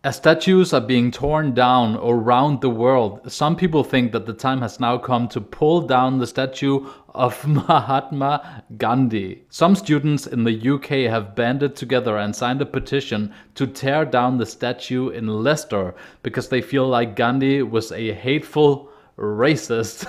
As statues are being torn down around the world, some people think that the time has now come to pull down the statue of Mahatma Gandhi. Some students in the UK have banded together and signed a petition to tear down the statue in Leicester because they feel like Gandhi was a hateful racist.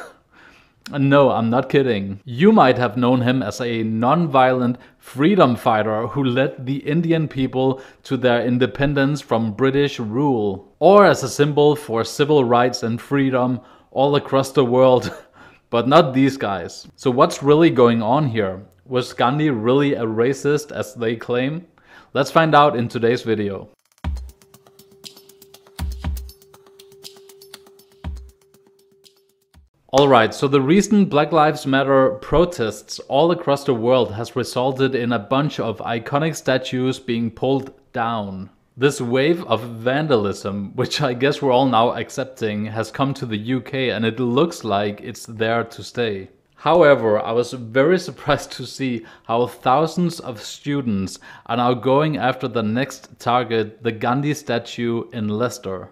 No, I'm not kidding. You might have known him as a non-violent freedom fighter who led the Indian people to their independence from British rule, or as a symbol for civil rights and freedom all across the world. But not these guys. So what's really going on here? Was Gandhi really a racist as they claim? Let's find out in today's video. Alright, so the recent Black Lives Matter protests all across the world has resulted in a bunch of iconic statues being pulled down. This wave of vandalism, which I guess we're all now accepting, has come to the UK and it looks like it's there to stay. However, I was very surprised to see how thousands of students are now going after the next target, the Gandhi statue in Leicester.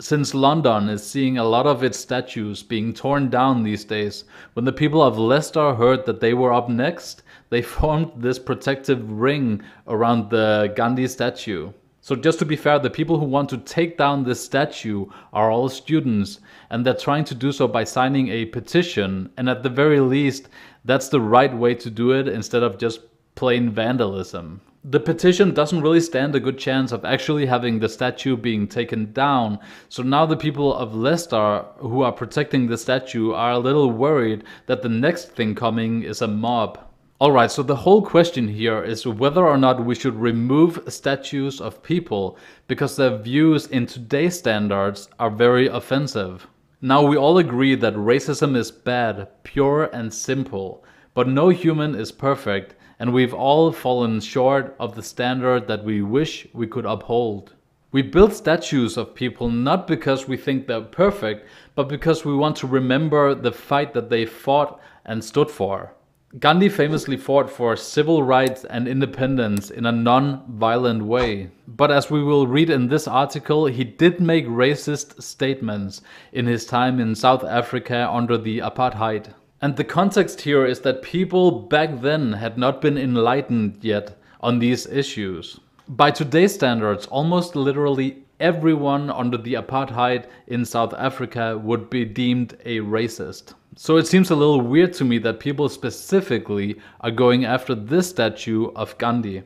Since London is seeing a lot of its statues being torn down these days, when the people of Leicester heard that they were up next, they formed this protective ring around the Gandhi statue. So just to be fair, the people who want to take down this statue are all students, and they're trying to do so by signing a petition, and at the very least, that's the right way to do it instead of just plain vandalism. The petition doesn't really stand a good chance of actually having the statue being taken down, so now the people of Leicester who are protecting the statue are a little worried that the next thing coming is a mob. Alright, so the whole question here is whether or not we should remove statues of people because their views in today's standards are very offensive. Now we all agree that racism is bad, pure and simple, but no human is perfect. And we've all fallen short of the standard that we wish we could uphold. We build statues of people not because we think they're perfect, but because we want to remember the fight that they fought and stood for. Gandhi famously fought for civil rights and independence in a non-violent way. But as we will read in this article, he did make racist statements in his time in South Africa under the apartheid. And the context here is that people back then had not been enlightened yet on these issues. By today's standards, almost literally everyone under the apartheid in South Africa would be deemed a racist. So it seems a little weird to me that people specifically are going after this statue of Gandhi.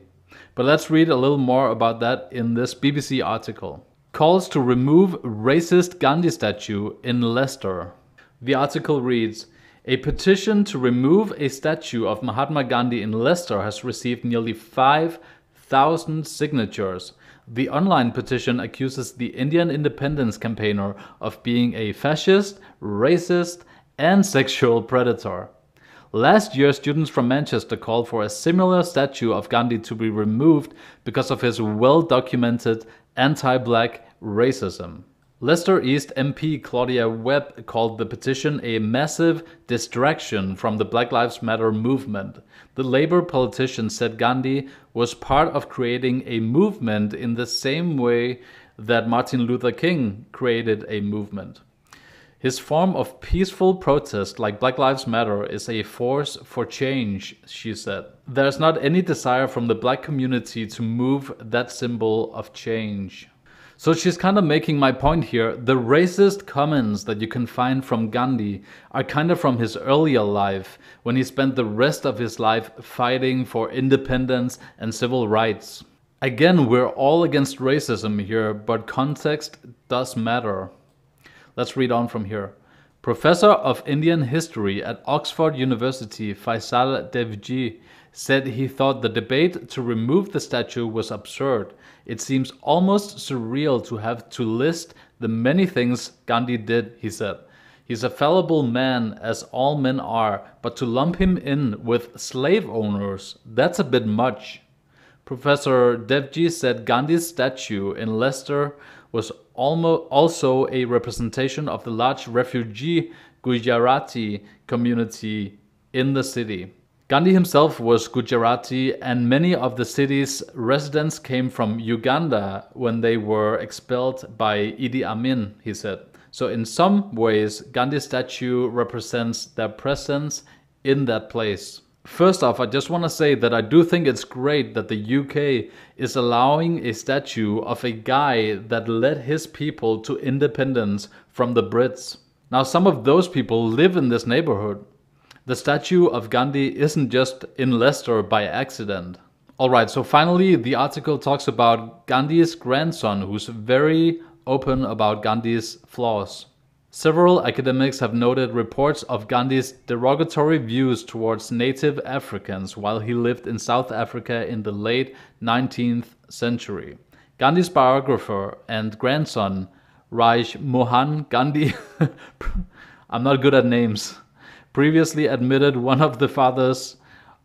But let's read a little more about that in this BBC article. Calls to remove racist Gandhi statue in Leicester. The article reads, a petition to remove a statue of Mahatma Gandhi in Leicester has received nearly 5,000 signatures. The online petition accuses the Indian independence campaigner of being a fascist, racist, and sexual predator. Last year, students from Manchester called for a similar statue of Gandhi to be removed because of his well-documented anti-black racism. Leicester East MP Claudia Webb called the petition a massive distraction from the Black Lives Matter movement. The Labour politician said Gandhi was part of creating a movement in the same way that Martin Luther King created a movement. His form of peaceful protest, like Black Lives Matter, is a force for change, she said. There's not any desire from the black community to move that symbol of change. So she's kind of making my point here. The racist comments that you can find from Gandhi are kind of from his earlier life, when he spent the rest of his life fighting for independence and civil rights. Again, we're all against racism here, but context does matter. Let's read on from here. Professor of Indian History at Oxford University, Faisal Devji, said he thought the debate to remove the statue was absurd. It seems almost surreal to have to list the many things Gandhi did, he said. He's a fallible man, as all men are, but to lump him in with slave owners, that's a bit much. Professor Devji said Gandhi's statue in Leicester was also a representation of the large refugee Gujarati community in the city. Gandhi himself was Gujarati, and many of the city's residents came from Uganda when they were expelled by Idi Amin, he said. So in some ways, Gandhi's statue represents their presence in that place. First off, I just want to say that I do think it's great that the UK is allowing a statue of a guy that led his people to independence from the Brits. Now, some of those people live in this neighborhood. The statue of Gandhi isn't just in Leicester by accident. Alright, so finally the article talks about Gandhi's grandson, who's very open about Gandhi's flaws. Several academics have noted reports of Gandhi's derogatory views towards native Africans while he lived in South Africa in the late 19th century. Gandhi's biographer and grandson, Raj Mohan Gandhi, I'm not good at names, previously admitted one of the fathers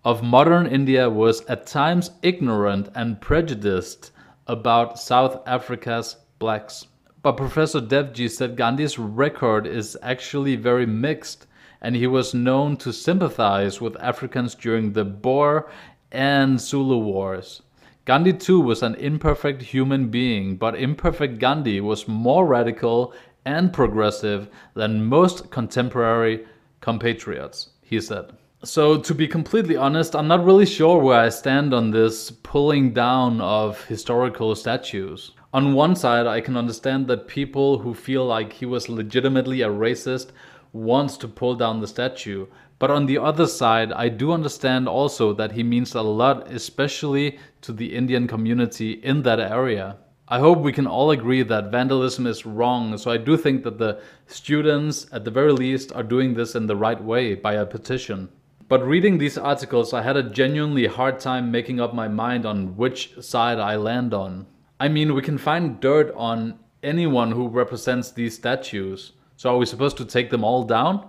of modern India was at times ignorant and prejudiced about South Africa's blacks. But Professor Devji said Gandhi's record is actually very mixed, and he was known to sympathize with Africans during the Boer and Zulu wars. Gandhi too was an imperfect human being, but imperfect Gandhi was more radical and progressive than most contemporary compatriots, he said. So to be completely honest, I'm not really sure where I stand on this pulling down of historical statues. On one side, I can understand that people who feel like he was legitimately a racist wants to pull down the statue. But on the other side, I do understand also that he means a lot, especially to the Indian community in that area. I hope we can all agree that vandalism is wrong, so I do think that the students, at the very least, are doing this in the right way by a petition. But reading these articles, I had a genuinely hard time making up my mind on which side I land on. I mean, we can find dirt on anyone who represents these statues, so are we supposed to take them all down?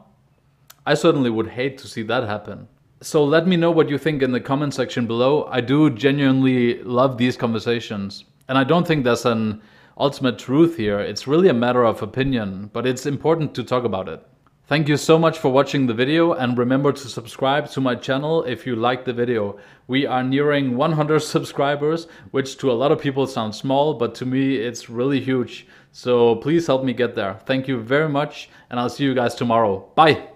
I certainly would hate to see that happen. So let me know what you think in the comment section below. I do genuinely love these conversations. And I don't think there's an ultimate truth here. It's really a matter of opinion, but it's important to talk about it. Thank you so much for watching the video, and remember to subscribe to my channel if you liked the video. We are nearing 100 subscribers, which to a lot of people sounds small, but to me it's really huge. So please help me get there. Thank you very much, and I'll see you guys tomorrow. Bye!